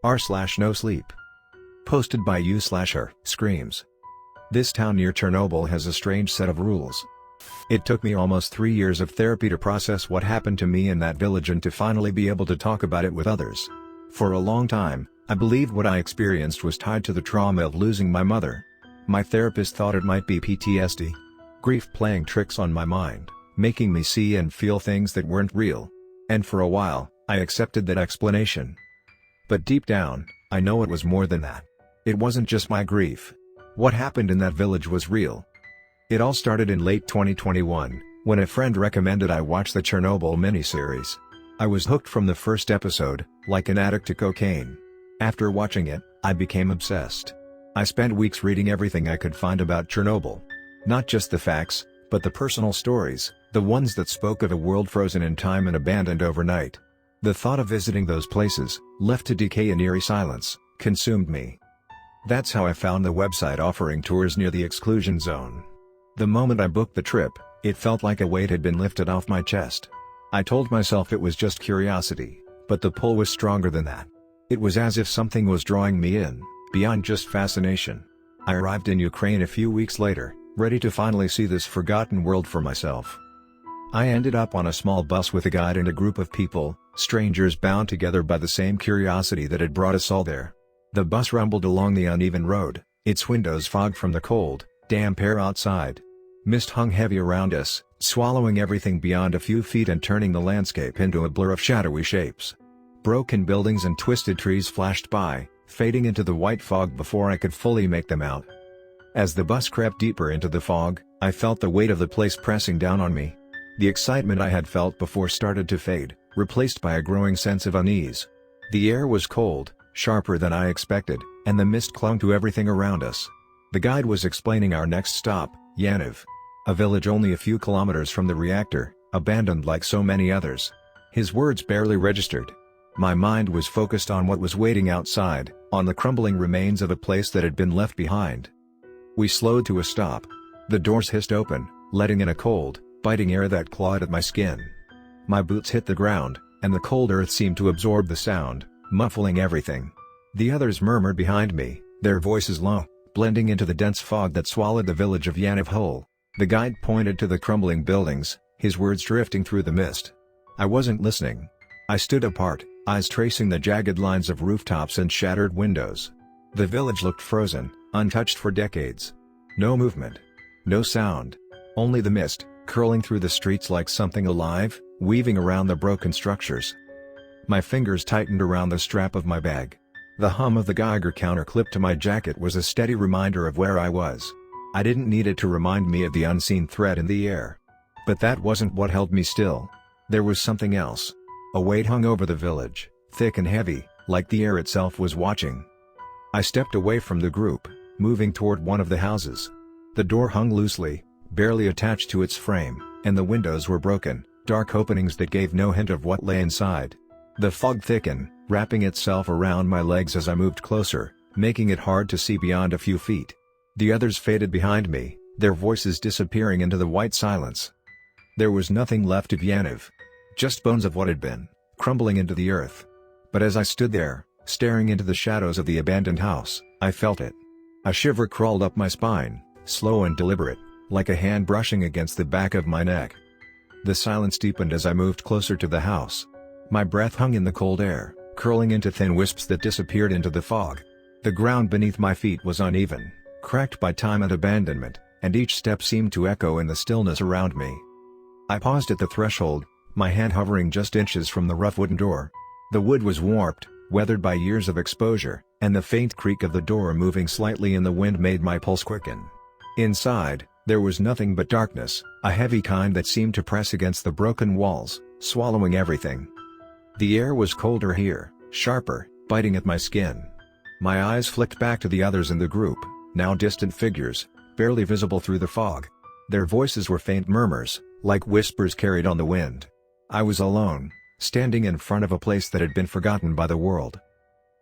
r/NoSleep. Posted by u/HerScreams. This town near Chernobyl has a strange set of rules. It took me almost 3 years of therapy to process what happened to me in that village and to finally be able to talk about it with others. For a long time, I believed what I experienced was tied to the trauma of losing my mother. My therapist thought it might be PTSD. Grief playing tricks on my mind, making me see and feel things that weren't real. And for a while, I accepted that explanation. But deep down, I know it was more than that. It wasn't just my grief. What happened in that village was real. It all started in late 2021, when a friend recommended I watch the Chernobyl miniseries. I was hooked from the first episode, like an addict to cocaine. After watching it, I became obsessed. I spent weeks reading everything I could find about Chernobyl. Not just the facts, but the personal stories, the ones that spoke of a world frozen in time and abandoned overnight. The thought of visiting those places, left to decay in eerie silence, consumed me. That's how I found the website offering tours near the exclusion zone. The moment I booked the trip, it felt like a weight had been lifted off my chest. I told myself it was just curiosity, but the pull was stronger than that. It was as if something was drawing me in, beyond just fascination. I arrived in Ukraine a few weeks later, ready to finally see this forgotten world for myself. I ended up on a small bus with a guide and a group of people, strangers bound together by the same curiosity that had brought us all there. The bus rumbled along the uneven road, its windows fogged from the cold, damp air outside. Mist hung heavy around us, swallowing everything beyond a few feet and turning the landscape into a blur of shadowy shapes. Broken buildings and twisted trees flashed by, fading into the white fog before I could fully make them out. As the bus crept deeper into the fog, I felt the weight of the place pressing down on me. The excitement I had felt before started to fade, replaced by a growing sense of unease. The air was cold, sharper than I expected, and the mist clung to everything around us. The guide was explaining our next stop, Yaniv. A village only a few kilometers from the reactor, abandoned like so many others. His words barely registered. My mind was focused on what was waiting outside, on the crumbling remains of a place that had been left behind. We slowed to a stop. The doors hissed open, letting in a cold, biting air that clawed at my skin. My boots hit the ground, and the cold earth seemed to absorb the sound, muffling everything. The others murmured behind me, their voices low, blending into the dense fog that swallowed the village of Yaniv whole. The guide pointed to the crumbling buildings, his words drifting through the mist. I wasn't listening. I stood apart, eyes tracing the jagged lines of rooftops and shattered windows. The village looked frozen, untouched for decades. No movement. No sound. Only the mist, curling through the streets like something alive, weaving around the broken structures. My fingers tightened around the strap of my bag. The hum of the Geiger counter clipped to my jacket was a steady reminder of where I was. I didn't need it to remind me of the unseen threat in the air. But that wasn't what held me still. There was something else. A weight hung over the village, thick and heavy, like the air itself was watching. I stepped away from the group, moving toward one of the houses. The door hung loosely, barely attached to its frame, and the windows were broken, dark openings that gave no hint of what lay inside. The fog thickened, wrapping itself around my legs as I moved closer, making it hard to see beyond a few feet. The others faded behind me, their voices disappearing into the white silence. There was nothing left of Yaniv. Just bones of what had been, crumbling into the earth. But as I stood there, staring into the shadows of the abandoned house, I felt it. A shiver crawled up my spine, slow and deliberate, like a hand brushing against the back of my neck. The silence deepened as I moved closer to the house. My breath hung in the cold air, curling into thin wisps that disappeared into the fog. The ground beneath my feet was uneven, cracked by time and abandonment, and each step seemed to echo in the stillness around me. I paused at the threshold, my hand hovering just inches from the rough wooden door. The wood was warped, weathered by years of exposure, and the faint creak of the door moving slightly in the wind made my pulse quicken. Inside, there was nothing but darkness, a heavy kind that seemed to press against the broken walls, swallowing everything. The air was colder here, sharper, biting at my skin. My eyes flicked back to the others in the group, now distant figures, barely visible through the fog. Their voices were faint murmurs, like whispers carried on the wind. I was alone, standing in front of a place that had been forgotten by the world.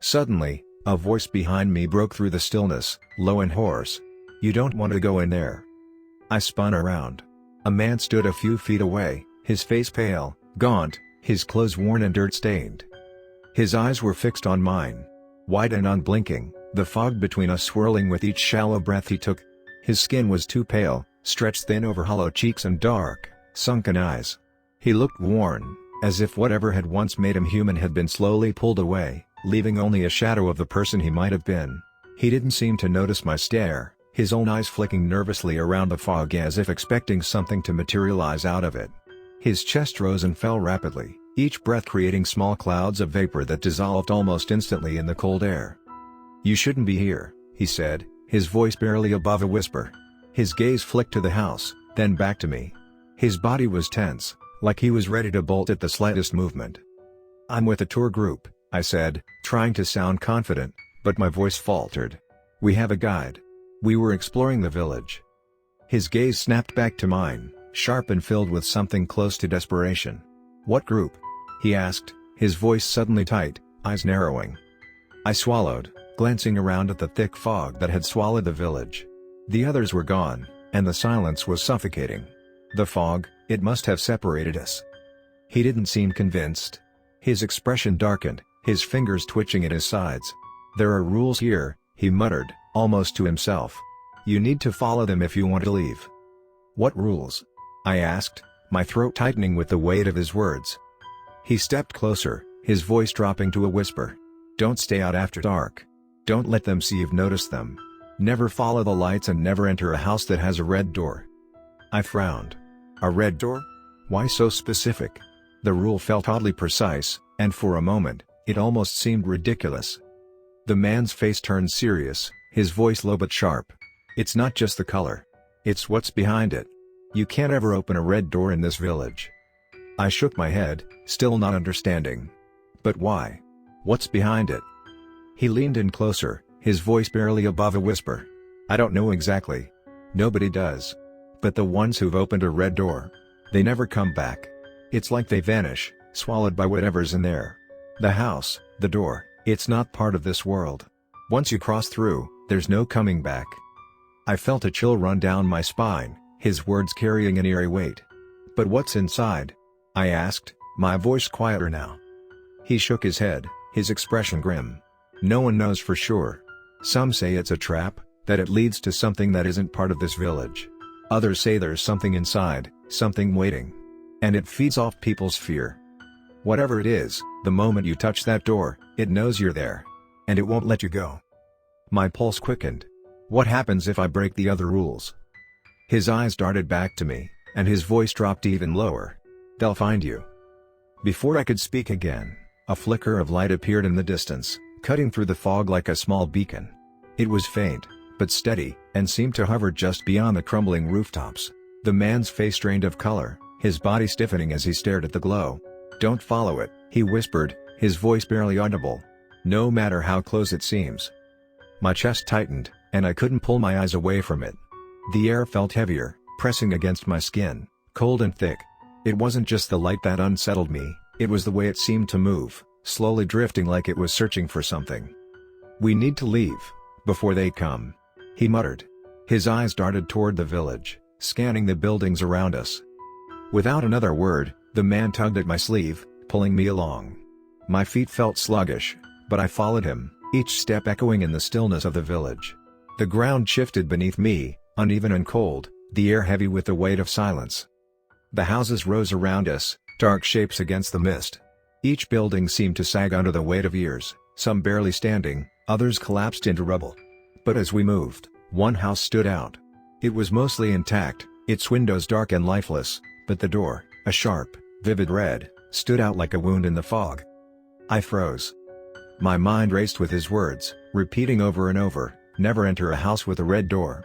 Suddenly, a voice behind me broke through the stillness, low and hoarse. "You don't want to go in there." I spun around. A man stood a few feet away, his face pale, gaunt, his clothes worn and dirt-stained. His eyes were fixed on mine. Wide and unblinking, the fog between us swirling with each shallow breath he took. His skin was too pale, stretched thin over hollow cheeks and dark, sunken eyes. He looked worn, as if whatever had once made him human had been slowly pulled away, leaving only a shadow of the person he might have been. He didn't seem to notice my stare, his own eyes flicking nervously around the fog as if expecting something to materialize out of it. His chest rose and fell rapidly, each breath creating small clouds of vapor that dissolved almost instantly in the cold air. "You shouldn't be here," he said, his voice barely above a whisper. His gaze flicked to the house, then back to me. His body was tense, like he was ready to bolt at the slightest movement. "I'm with a tour group," I said, trying to sound confident, but my voice faltered. "We have a guide. We were exploring the village." His gaze snapped back to mine, sharp and filled with something close to desperation. "What group?" he asked, his voice suddenly tight, eyes narrowing. I swallowed, glancing around at the thick fog that had swallowed the village. The others were gone, and the silence was suffocating. The fog, it must have separated us. He didn't seem convinced. His expression darkened, his fingers twitching at his sides. "There are rules here," he muttered, almost to himself. "You need to follow them if you want to leave." "What rules?" I asked, my throat tightening with the weight of his words. He stepped closer, his voice dropping to a whisper. "Don't stay out after dark. Don't let them see you've noticed them. Never follow the lights and never enter a house that has a red door." I frowned. A red door? Why so specific? The rule felt oddly precise, and for a moment, it almost seemed ridiculous. The man's face turned serious, his voice low but sharp. "It's not just the color. It's what's behind it. You can't ever open a red door in this village." I shook my head, still not understanding. "But why? What's behind it?" He leaned in closer, his voice barely above a whisper. "I don't know exactly. Nobody does. But the ones who've opened a red door, they never come back. It's like they vanish, swallowed by whatever's in there. The house, the door, it's not part of this world. Once you cross through, there's no coming back." I felt a chill run down my spine, his words carrying an eerie weight. "But what's inside?" I asked, my voice quieter now. He shook his head, his expression grim. "No one knows for sure. Some say it's a trap, that it leads to something that isn't part of this village. Others say there's something inside, something waiting. And it feeds off people's fear. Whatever it is, the moment you touch that door, it knows you're there. And it won't let you go." My pulse quickened. "What happens if I break the other rules?" His eyes darted back to me, and his voice dropped even lower. "They'll find you." Before I could speak again, a flicker of light appeared in the distance, cutting through the fog like a small beacon. It was faint, but steady, and seemed to hover just beyond the crumbling rooftops. The man's face drained of color, his body stiffening as he stared at the glow. "Don't follow it," he whispered, his voice barely audible. "No matter how close it seems." My chest tightened, and I couldn't pull my eyes away from it. The air felt heavier, pressing against my skin, cold and thick. It wasn't just the light that unsettled me, it was the way it seemed to move, slowly drifting like it was searching for something. "We need to leave, before they come," he muttered. His eyes darted toward the village, scanning the buildings around us. Without another word, the man tugged at my sleeve, pulling me along. My feet felt sluggish, but I followed him, each step echoing in the stillness of the village. The ground shifted beneath me, uneven and cold, the air heavy with the weight of silence. The houses rose around us, dark shapes against the mist. Each building seemed to sag under the weight of years, some barely standing, others collapsed into rubble. But as we moved, one house stood out. It was mostly intact, its windows dark and lifeless, but the door, a sharp, vivid red, stood out like a wound in the fog. I froze. My mind raced with his words, repeating over and over, "Never enter a house with a red door."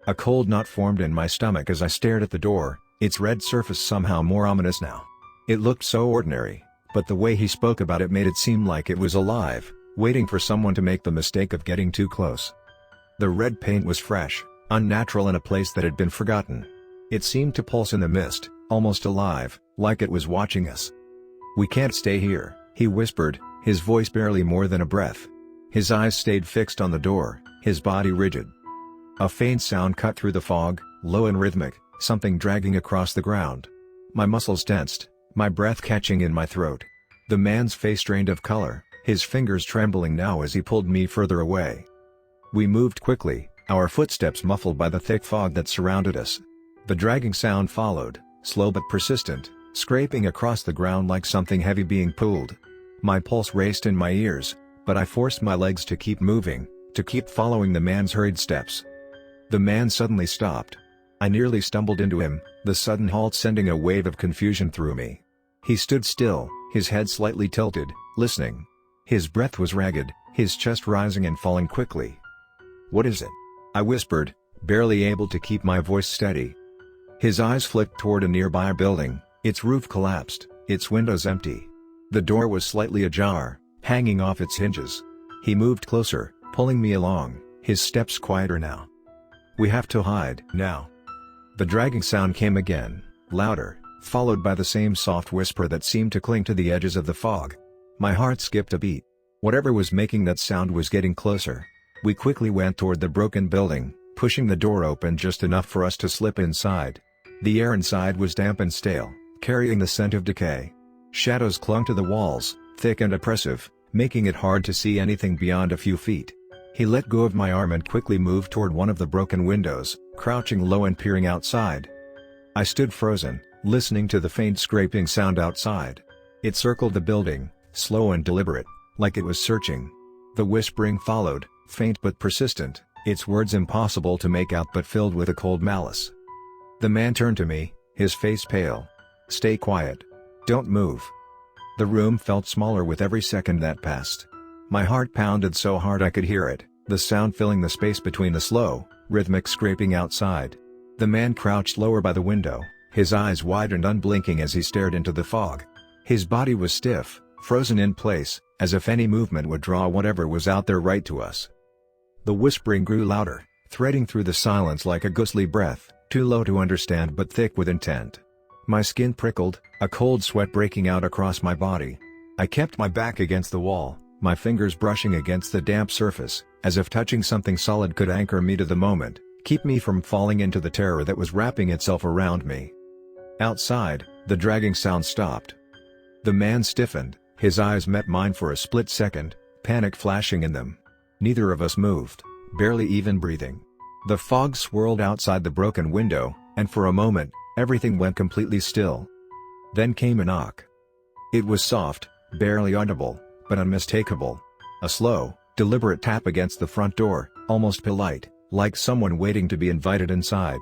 A cold knot formed in my stomach as I stared at the door, its red surface somehow more ominous now. It looked so ordinary, but the way he spoke about it made it seem like it was alive, waiting for someone to make the mistake of getting too close. The red paint was fresh, unnatural in a place that had been forgotten. It seemed to pulse in the mist, almost alive, like it was watching us. "We can't stay here," he whispered, his voice barely more than a breath. His eyes stayed fixed on the door, his body rigid. A faint sound cut through the fog, low and rhythmic, something dragging across the ground. My muscles tensed, my breath catching in my throat. The man's face drained of color, his fingers trembling now as he pulled me further away. We moved quickly, our footsteps muffled by the thick fog that surrounded us. The dragging sound followed, slow but persistent, scraping across the ground like something heavy being pulled. My pulse raced in my ears, but I forced my legs to keep moving, to keep following the man's hurried steps. The man suddenly stopped. I nearly stumbled into him, the sudden halt sending a wave of confusion through me. He stood still, his head slightly tilted, listening. His breath was ragged, his chest rising and falling quickly. "What is it?" I whispered, barely able to keep my voice steady. His eyes flicked toward a nearby building, its roof collapsed, its windows empty. The door was slightly ajar, hanging off its hinges. He moved closer, pulling me along, his steps quieter now. "We have to hide now." The dragging sound came again, louder, followed by the same soft whisper that seemed to cling to the edges of the fog. My heart skipped a beat. Whatever was making that sound was getting closer. We quickly went toward the broken building, pushing the door open just enough for us to slip inside. The air inside was damp and stale, carrying the scent of decay. Shadows clung to the walls, thick and oppressive, making it hard to see anything beyond a few feet. He let go of my arm and quickly moved toward one of the broken windows, crouching low and peering outside. I stood frozen, listening to the faint scraping sound outside. It circled the building, slow and deliberate, like it was searching. The whispering followed, faint but persistent, its words impossible to make out but filled with a cold malice. The man turned to me, his face pale. "Stay quiet. Don't move." The room felt smaller with every second that passed. My heart pounded so hard I could hear it, the sound filling the space between the slow, rhythmic scraping outside. The man crouched lower by the window, his eyes wide and unblinking as he stared into the fog. His body was stiff, frozen in place, as if any movement would draw whatever was out there right to us. The whispering grew louder, threading through the silence like a ghostly breath, too low to understand but thick with intent. My skin prickled, a cold sweat breaking out across my body. I kept my back against the wall, my fingers brushing against the damp surface, as if touching something solid could anchor me to the moment, keep me from falling into the terror that was wrapping itself around me. Outside, the dragging sound stopped. The man stiffened, his eyes met mine for a split second, panic flashing in them. Neither of us moved, barely even breathing. The fog swirled outside the broken window, and for a moment, everything went completely still. Then came a knock. It was soft, barely audible, but unmistakable. A slow, deliberate tap against the front door, almost polite, like someone waiting to be invited inside.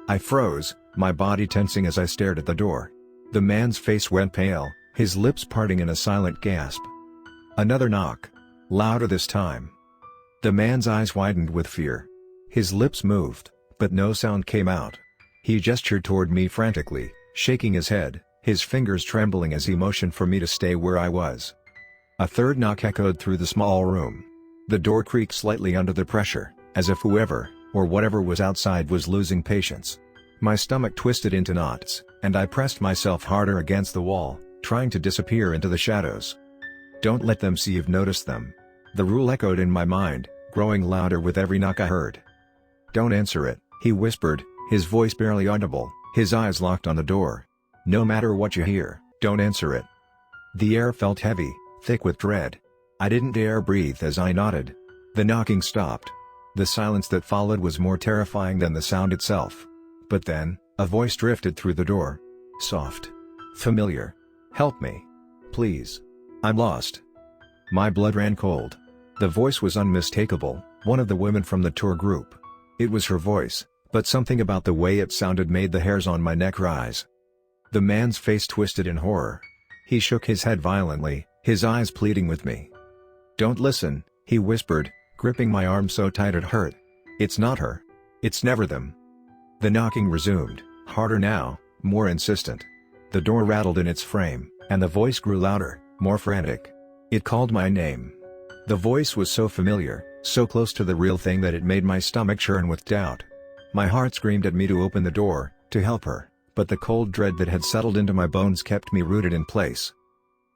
I froze, my body tensing as I stared at the door. The man's face went pale, his lips parting in a silent gasp. Another knock. Louder this time. The man's eyes widened with fear. His lips moved, but no sound came out. He gestured toward me frantically, shaking his head, his fingers trembling as he motioned for me to stay where I was. A third knock echoed through the small room. The door creaked slightly under the pressure, as if whoever, or whatever was outside was losing patience. My stomach twisted into knots, and I pressed myself harder against the wall, trying to disappear into the shadows. "Don't let them see you've noticed them." The rule echoed in my mind, growing louder with every knock I heard. "Don't answer it," he whispered, his voice barely audible, his eyes locked on the door. "No matter what you hear, don't answer it." The air felt heavy, thick with dread. I didn't dare breathe as I nodded. The knocking stopped. The silence that followed was more terrifying than the sound itself. But then, a voice drifted through the door. Soft. Familiar. "Help me. Please. I'm lost." My blood ran cold. The voice was unmistakable, one of the women from the tour group. It was her voice, but something about the way it sounded made the hairs on my neck rise. The man's face twisted in horror. He shook his head violently, his eyes pleading with me. "Don't listen," he whispered, gripping my arm so tight it hurt. "It's not her. It's never them." The knocking resumed, harder now, more insistent. The door rattled in its frame, and the voice grew louder, more frantic. It called my name. The voice was so familiar, so close to the real thing that it made my stomach churn with doubt. My heart screamed at me to open the door, to help her, but the cold dread that had settled into my bones kept me rooted in place.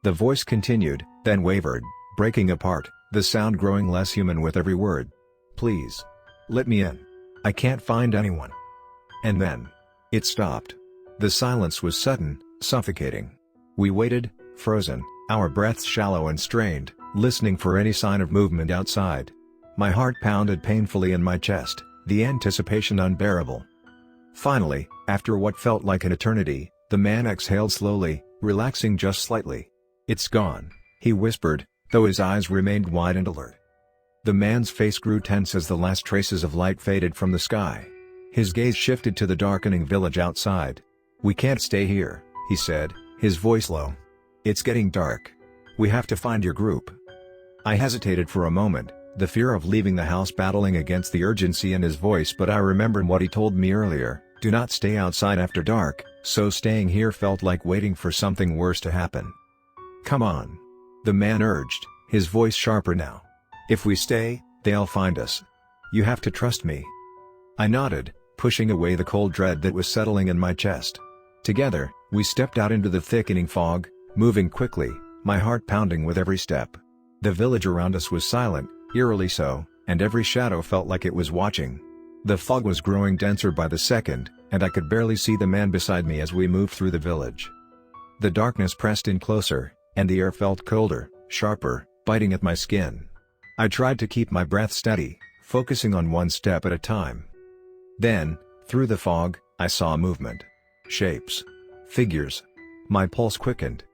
The voice continued, then wavered, breaking apart, the sound growing less human with every word. "Please. Let me in. I can't find anyone." And then, it stopped. The silence was sudden, suffocating. We waited, frozen, our breaths shallow and strained, listening for any sign of movement outside. My heart pounded painfully in my chest, the anticipation unbearable. Finally, after what felt like an eternity, the man exhaled slowly, relaxing just slightly. "It's gone," he whispered, though his eyes remained wide and alert. The man's face grew tense as the last traces of light faded from the sky. His gaze shifted to the darkening village outside. "We can't stay here," he said, his voice low. "It's getting dark. We have to find your group." I hesitated for a moment, the fear of leaving the house battling against the urgency in his voice, but I remembered what he told me earlier, do not stay outside after dark, so staying here felt like waiting for something worse to happen. "Come on," the man urged, his voice sharper now. "If we stay, they'll find us. You have to trust me." I nodded, pushing away the cold dread that was settling in my chest. Together, we stepped out into the thickening fog, moving quickly, my heart pounding with every step. The village around us was silent, eerily so, and every shadow felt like it was watching. The fog was growing denser by the second, and I could barely see the man beside me as we moved through the village. The darkness pressed in closer, and the air felt colder, sharper, biting at my skin. I tried to keep my breath steady, focusing on one step at a time. Then, through the fog, I saw movement. Shapes. Figures. My pulse quickened.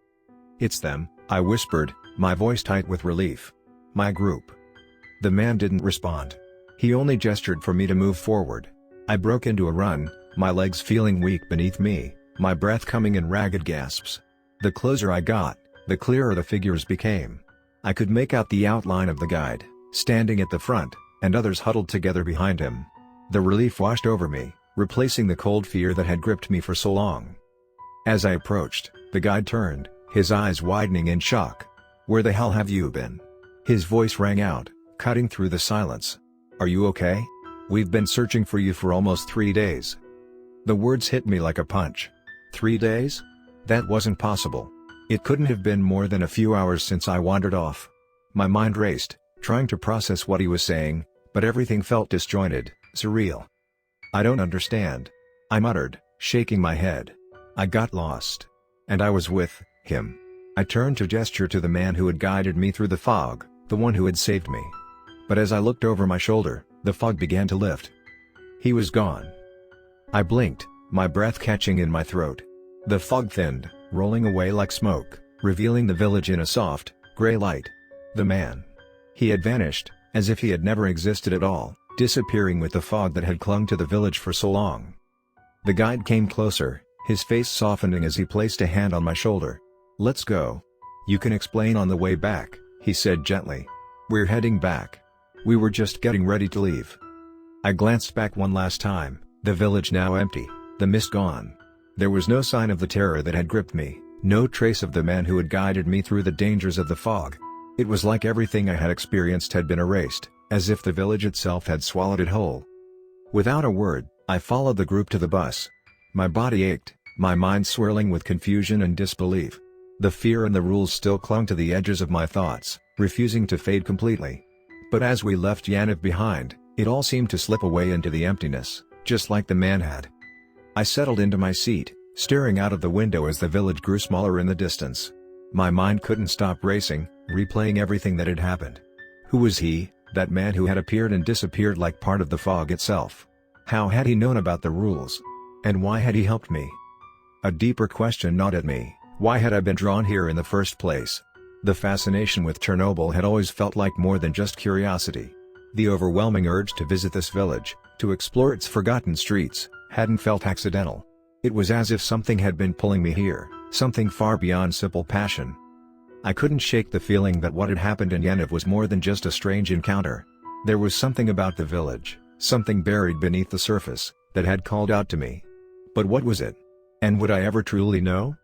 "It's them," I whispered, my voice tight with relief. "My group." The man didn't respond. He only gestured for me to move forward. I broke into a run, my legs feeling weak beneath me, my breath coming in ragged gasps. The closer I got, the clearer the figures became. I could make out the outline of the guide, standing at the front, and others huddled together behind him. The relief washed over me, replacing the cold fear that had gripped me for so long. As I approached, the guide turned, his eyes widening in shock. "Where the hell have you been?" His voice rang out, cutting through the silence. "Are you okay? We've been searching for you for almost 3 days." The words hit me like a punch. 3 days? That wasn't possible. It couldn't have been more than a few hours since I wandered off. My mind raced, trying to process what he was saying, but everything felt disjointed, surreal. "I don't understand," I muttered, shaking my head. "I got lost. And I was with him." I turned to gesture to the man who had guided me through the fog, the one who had saved me. But as I looked over my shoulder, the fog began to lift. He was gone. I blinked, my breath catching in my throat. The fog thinned, rolling away like smoke, revealing the village in a soft, gray light. The man. He had vanished, as if he had never existed at all, disappearing with the fog that had clung to the village for so long. The guide came closer, his face softening as he placed a hand on my shoulder. "Let's go. You can explain on the way back," he said gently. "We're heading back. We were just getting ready to leave." I glanced back one last time, the village now empty, the mist gone. There was no sign of the terror that had gripped me, no trace of the man who had guided me through the dangers of the fog. It was like everything I had experienced had been erased, as if the village itself had swallowed it whole. Without a word, I followed the group to the bus. My body ached, my mind swirling with confusion and disbelief. The fear and the rules still clung to the edges of my thoughts, refusing to fade completely. But as we left Yaniv behind, it all seemed to slip away into the emptiness, just like the man had. I settled into my seat, staring out of the window as the village grew smaller in the distance. My mind couldn't stop racing, replaying everything that had happened. Who was he, that man who had appeared and disappeared like part of the fog itself? How had he known about the rules? And why had he helped me? A deeper question gnawed at me. Why had I been drawn here in the first place? The fascination with Chernobyl had always felt like more than just curiosity. The overwhelming urge to visit this village, to explore its forgotten streets, hadn't felt accidental. It was as if something had been pulling me here, something far beyond simple passion. I couldn't shake the feeling that what had happened in Yaniv was more than just a strange encounter. There was something about the village, something buried beneath the surface, that had called out to me. But what was it? And would I ever truly know?